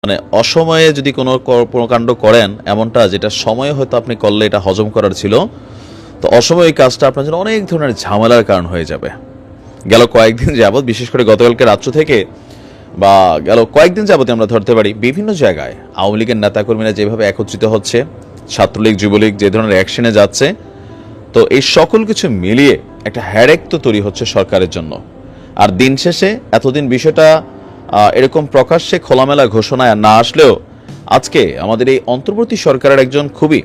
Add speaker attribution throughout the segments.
Speaker 1: মানে অসময়ে যদি কোনো কর্মকাণ্ড করেন এমনটা যেটা সময়ে হয়তো আপনি করলে এটা হজম করার ছিল, তো অসময়ে কাজটা আপনার জন্য অনেক ধরনের ঝামেলার কারণ হয়ে যাবে। গেল কয়েকদিন যাবৎ, বিশেষ করে গতকালকে রাত্র থেকে বা গেল কয়েকদিন যাবত আমরা ধরতে পারি বিভিন্ন জায়গায় আওয়ামী লীগের নেতাকর্মীরা যেভাবে একত্রিত হচ্ছে, ছাত্রলীগ যুবলীগ যে ধরনের অ্যাকশনে যাচ্ছে, তো এই সকল কিছু মিলিয়ে একটা হ্যারেক তো তৈরি হচ্ছে সরকারের জন্য। আর দিন শেষে এতদিন বিষয়টা এরকম প্রকাশ্যে খোলামেলা ঘোষণায় না আসলেও আজকে আমাদের এই অন্তর্বর্তী সরকারের একজন খুবই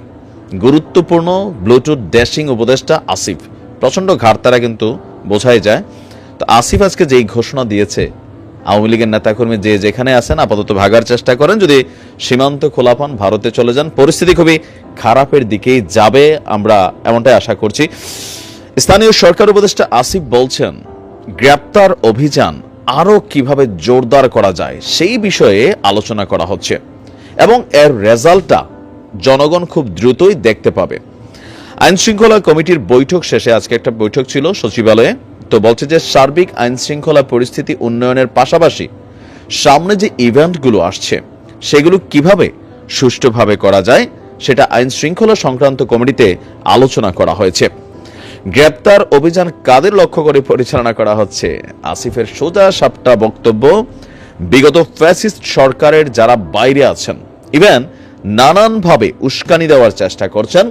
Speaker 1: গুরুত্বপূর্ণ ব্লুটুথ ড্যাশিং উপদেষ্টা আসিফ, প্রচণ্ড ঘাড়তারা কিন্তু বোঝাই যায়। তো আসিফ আজকে যেই ঘোষণা দিয়েছে, আওয়ামী লীগের নেতাকর্মী যে যেখানে আছেন আপাতত ভাগার চেষ্টা করেন, যদি সীমান্ত খোলা পান ভারতে চলে যান, পরিস্থিতি খুবই খারাপের দিকেই যাবে, আমরা এমনটাই আশা করছি। স্থানীয় সরকার উপদেষ্টা আসিফ বলছেন, গ্রেপ্তার অভিযান আরও কিভাবে জোরদার করা যায় সেই বিষয়ে আলোচনা করা হচ্ছে এবং এর রেজাল্টটা জনগণ খুব দ্রুতই দেখতে পাবে। আইন শৃঙ্খলা কমিটির বৈঠক শেষে আজকে একটা বৈঠক ছিল সচিবালয়ে, তো বলছে যে সার্বিক আইন শৃঙ্খলা পরিস্থিতি উন্নয়নের পাশাপাশি সামনে যে ইভেন্টগুলো আসছে সেগুলো কিভাবে সুষ্ঠুভাবে করা যায় সেটা আইন শৃঙ্খলা সংক্রান্ত কমিটিতে আলোচনা করা হয়েছে। গ্রেপ্তার অভিযান কাদের লক্ষ্য করে পরিচালনা করা হচ্ছে? আসিফের সোজা সাপটা বক্তব্য, বিগত ফ্যাসিস্ট সরকারের যারা বাইরে আছেন, ইভেন নানানভাবে উস্কানি দেওয়ার চেষ্টা করছেন,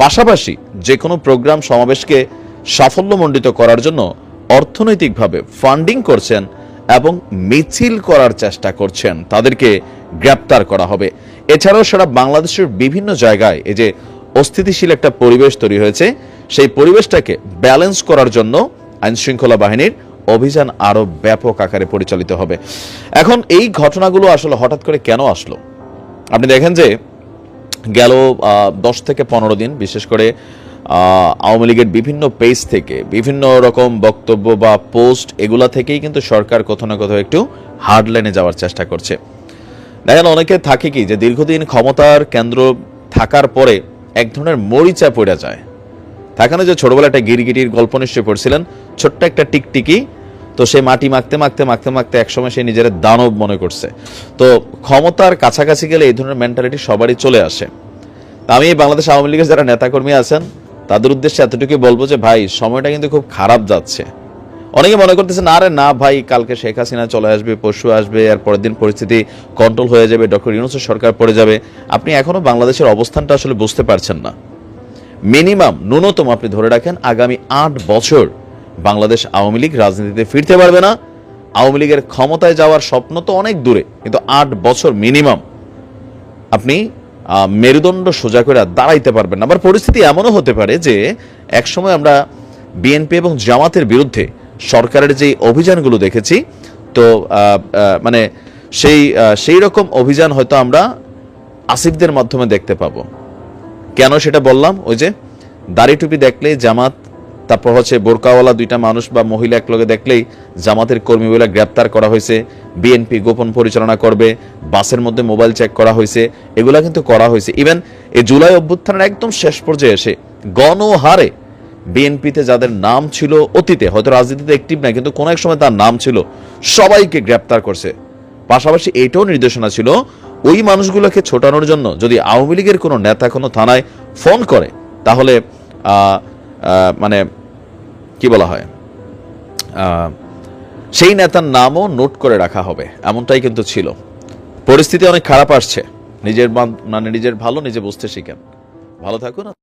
Speaker 1: পাশাপাশি যে কোনো প্রোগ্রাম সমাবেশকে সাফল্যমণ্ডিত করার জন্য অর্থনৈতিকভাবে ফান্ডিং করছেন এবং মিছিল করার চেষ্টা করছেন, তাদেরকে গ্রেপ্তার করা হবে। এছাড়াও সারা বাংলাদেশের বিভিন্ন জায়গায় এই যে অস্থিতিশীল একটা পরিবেশ তৈরি হয়েছে, সেই পরিবেশটাকে ব্যালেন্স করার জন্য আইন শৃঙ্খলা বাহিনীর অভিযান আরো ব্যাপক আকারে পরিচালিত হবে। এখন এই ঘটনাগুলো আসলে হঠাৎ করে কেন আসলো? আপনি দেখেন যে গেল 10 থেকে 15 দিন বিশেষ করে আওয়ামী লীগের বিভিন্ন পেজ থেকে বিভিন্ন রকম বক্তব্য বা পোস্ট, এগুলা থেকেই কিন্তু সরকার কোথাও না কোথাও একটু হার্ড লাইনে যাওয়ার চেষ্টা করছে। দেখেন অনেকে থাকে কি যে দীর্ঘদিন ক্ষমতার কেন্দ্র থাকার পরে এক ধরনের মরিচা পড়ে যায়। থাকে না যে ছোটবেলা একটা গিরগিটির গল্প নিশ্চয়ই পড়ছিলেন, ছোট্ট একটা টিকটিকি, তো সে মাটি মাখতে মাখতে মাখতে মাখতে একসময় সে নিজের দানব মনে করছে। তো ক্ষমতার কাছাকাছি গেলে এই ধরনের মেন্টালিটি সবারই চলে আসে। আমি বাংলাদেশ আওয়ামী লীগের যারা নেতাকর্মী আছেন তাদের উদ্দেশ্যে এতটুকু বলবো যে ভাই, সময়টা কিন্তু খুব খারাপ যাচ্ছে। অনেকে মনে করতেছে না রে না ভাই, কালকে শেখ হাসিনা চলে আসবে, পরশু আসবে, আর পরের দিন পরিস্থিতি কন্ট্রোল হয়ে যাবে, ডক্টর ইউনূসের সরকার পড়ে যাবে। আপনি এখনো বাংলাদেশের অবস্থানটা আসলে বুঝতে পারছেন না। মিনিমাম ন্যূনতম আপনি ধরে রাখেন আগামী 8 বছর বাংলাদেশ আওয়ামী লীগ রাজনীতিতে ফিরতে পারবে না। আওয়ামী লীগের ক্ষমতায় যাওয়ার স্বপ্ন তো অনেক দূরে, কিন্তু 8 বছর মিনিমাম আপনি মেরুদণ্ড সোজা করে দাঁড়াইতে পারবেন না। আবার পরিস্থিতি এমনও হতে পারে যে একসময় আমরা বিএনপি এবং জামাতের বিরুদ্ধে সরকারের যে অভিযানগুলো দেখেছি, তো মানে সেই রকম অভিযান হয়তো আমরা আসিফদের মাধ্যমে দেখতে পাবো। কেন সেটা বললাম? ওই যে দাড়ি টুপি দেখলেই জামাত, তারপর হচ্ছে বোরকাওয়ালা দুইটা মানুষ বা মহিলা একলগে দেখলেই জামাতের কর্মী বলে গ্রেপ্তার করা হয়েছে, বিএনপি গোপন পরিচালনা করবে, বাসের মধ্যে মোবাইল চেক করা হয়েছে, এগুলা কিন্তু করা হয়েছে। ইভেন এই জুলাই অভ্যুত্থানের একদম শেষ পর্যায়ে এসে গণহারে বিএনপিতে যাদের নাম ছিল অতীতে, হয়তো রাজনীতিতে অ্যাক্টিভ নাই কিন্তু কোনো এক সময় তার নাম ছিল, সবাইকে গ্রেপ্তার করছে। পাশাপাশি এইটাও নির্দেশনা ছিল ওই মানুষগুলোকে ছোটানোর জন্য যদি আওয়ামী লীগের কোনো নেতা কোনো থানায় ফোন করে তাহলে মানে কি বলা হয়, সেই নেতার নামও নোট করে রাখা হবে, এমনটাই কিন্তু ছিল। পরিস্থিতি অনেক খারাপ আসছে। নিজের ভালো নিজে বুঝতে শিখেন। ভালো থাকুন।